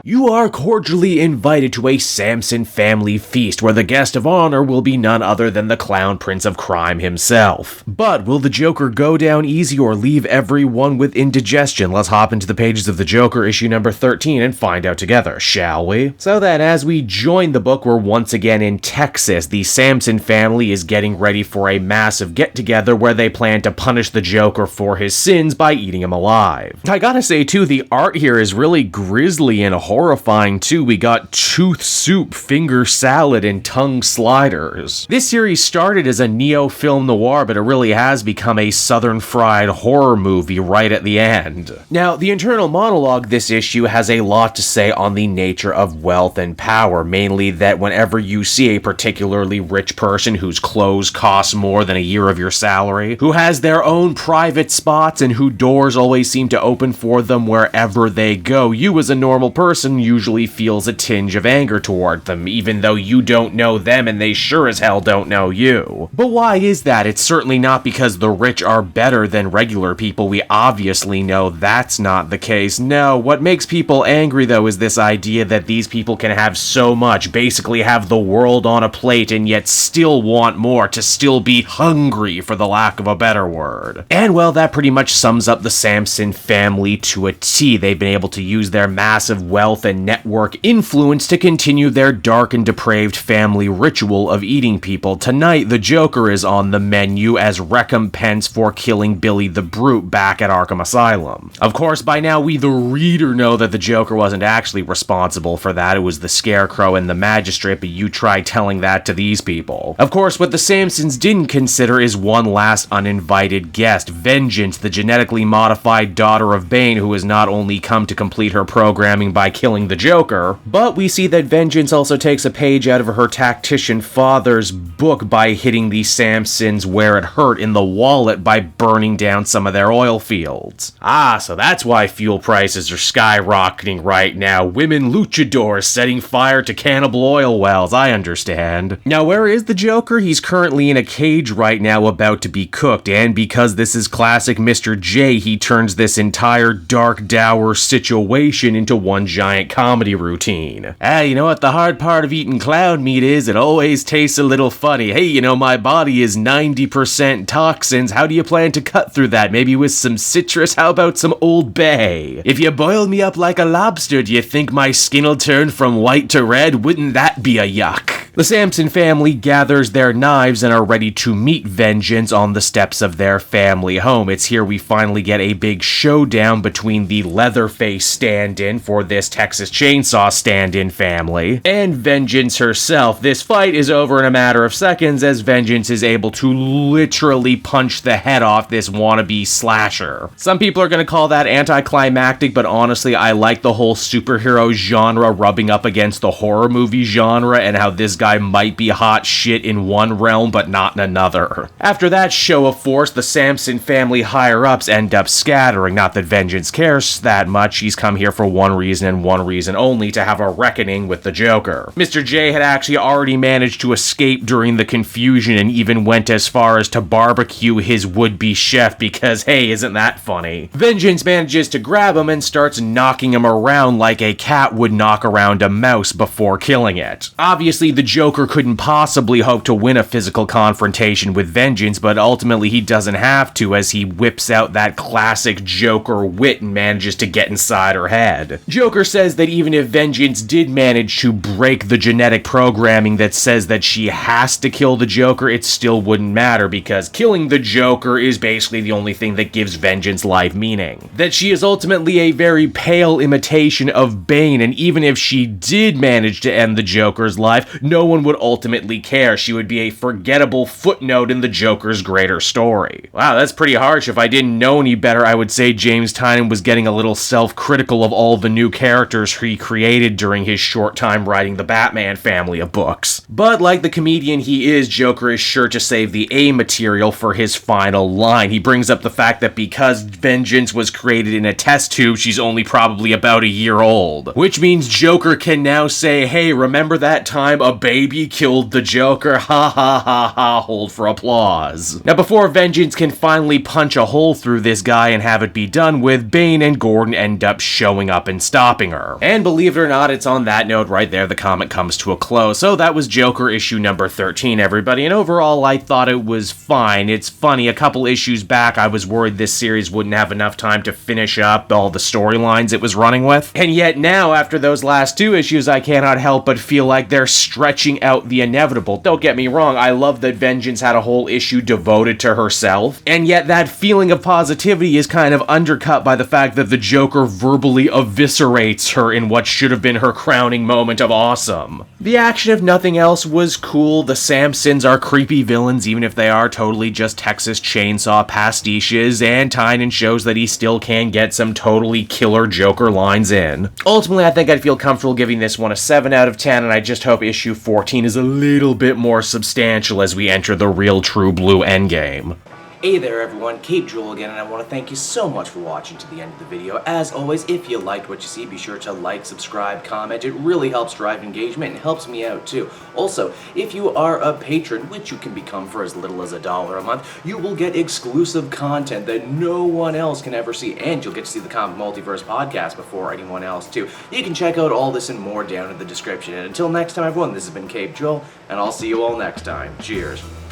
You are cordially invited to a Samson family feast where the guest of honor will be none other than the clown prince of crime himself. But will the Joker go down easy or leave everyone with indigestion? Let's hop into the pages of the Joker issue number 13 and find out together, shall we? So then, as we join the book, we're once again in Texas. The Samson family is getting ready for a massive get-together where they plan to punish the Joker for his sins by eating him alive. I gotta say too, the art here is really grisly and horrifying too. We got tooth soup, finger salad, and tongue sliders. This series started as a neo-film noir, but it really has become a southern fried horror movie right at the end. Now, the internal monologue this issue has a lot to say on the nature of wealth and power, mainly that whenever you see a particularly rich person whose clothes cost more than a year of your salary, who has their own private spots and whose doors always seem to open for them wherever they go, you as a normal person usually feels a tinge of anger toward them, even though you don't know them and they sure as hell don't know you. But why is that? It's certainly not because the rich are better than regular people. We obviously know that's not the case. No, what makes people angry though is this idea that these people can have so much, basically have the world on a plate, and yet still want more, to still be hungry, for the lack of a better word. And well, that pretty much sums up the Samson family to a T. They've been able to use their massive wealth and network influence to continue their dark and depraved family ritual of eating people. Tonight, the Joker is on the menu as recompense for killing Billy the Brute back at Arkham Asylum. Of course, by now we, the reader, know that the Joker wasn't actually responsible for that. It was the Scarecrow and the Magistrate, but you try telling that to these people. Of course, what the Samsons didn't consider is one last uninvited guest, Vengeance, the genetically modified daughter of Bane, who has not only come to complete her programming by killing the Joker, but we see that Vengeance also takes a page out of her tactician father's book by hitting the Samsons where it hurt, in the wallet, by burning down some of their oil fields. Ah, so that's why fuel prices are skyrocketing right now. Women luchadors setting fire to cannibal oil wells, I understand. Now, where is the Joker? He's currently in a cage right now about to be cooked, and because this is classic Mr. J, he turns this entire dark, dour situation into one giant comedy routine. You know what the hard part of eating clown meat is? It always tastes a little funny. Hey, you know, my body is 90% toxins. How do you plan to cut through that? Maybe with some citrus? How about some Old Bay? If you boil me up like a lobster, do you think my skin'll turn from white to red? Wouldn't that be a yuck? The Samson family gathers their knives and are ready to meet Vengeance on the steps of their family home. It's here we finally get a big showdown between the Leatherface stand-in for this Texas Chainsaw stand-in family and Vengeance herself. This fight is over in a matter of seconds as Vengeance is able to literally punch the head off this wannabe slasher. Some people are going to call that anticlimactic, but honestly, I like the whole superhero genre rubbing up against the horror movie genre and how this guy might be hot shit in one realm but not in another. After that show of force, the Samson family higher-ups end up scattering. Not that Vengeance cares that much. He's come here for one reason and one reason only: to have a reckoning with the Joker. Mr. J had actually already managed to escape during the confusion and even went as far as to barbecue his would-be chef because, hey, isn't that funny? Vengeance manages to grab him and starts knocking him around like a cat would knock around a mouse before killing it. Obviously, the Joker couldn't possibly hope to win a physical confrontation with Vengeance, but ultimately he doesn't have to, as he whips out that classic Joker wit and manages to get inside her head. Joker says that even if Vengeance did manage to break the genetic programming that says that she has to kill the Joker, it still wouldn't matter, because killing the Joker is basically the only thing that gives Vengeance life meaning. That she is ultimately a very pale imitation of Bane, and even if she did manage to end the Joker's life, no one would ultimately care. She would be a forgettable footnote in the Joker's greater story. Wow, that's pretty harsh. If I didn't know any better, I would say James Tynion was getting a little self-critical of all the new characters he created during his short time writing the Batman family of books. But like the comedian he is, Joker is sure to save the A material for his final line. He brings up the fact that because Vengeance was created in a test tube, she's only probably about a year old. Which means Joker can now say, hey, remember that time a baby killed the Joker, ha ha ha ha, hold for applause. Now before Vengeance can finally punch a hole through this guy and have it be done with, Bane and Gordon end up showing up and stopping her. And believe it or not, it's on that note right there the comic comes to a close. So that was Joker issue number 13, everybody, and overall I thought it was fine. It's funny, a couple issues back I was worried this series wouldn't have enough time to finish up all the storylines it was running with, and yet now after those last two issues I cannot help but feel like they're stretching out the inevitable. Don't get me wrong, I love that Vengeance had a whole issue devoted to herself, and yet that feeling of positivity is kind of undercut by the fact that the Joker verbally eviscerates her in what should have been her crowning moment of awesome. The action, if nothing else, was cool. The Samsons are creepy villains, even if they are totally just Texas Chainsaw pastiches, and Tynan shows that he still can get some totally killer Joker lines in. Ultimately, I think I'd feel comfortable giving this one a 7 out of 10, and I just hope issue 14 is a little bit more substantial as we enter the real true blue endgame. Hey there everyone, Cape Joel again, and I want to thank you so much for watching to the end of the video. As always, if you liked what you see, be sure to like, subscribe, comment. It really helps drive engagement and helps me out too. Also, if you are a patron, which you can become for as little as $1 a month, you will get exclusive content that no one else can ever see, and you'll get to see the Comic Multiverse podcast before anyone else too. You can check out all this and more down in the description. And until next time everyone, this has been Cape Joel, and I'll see you all next time. Cheers.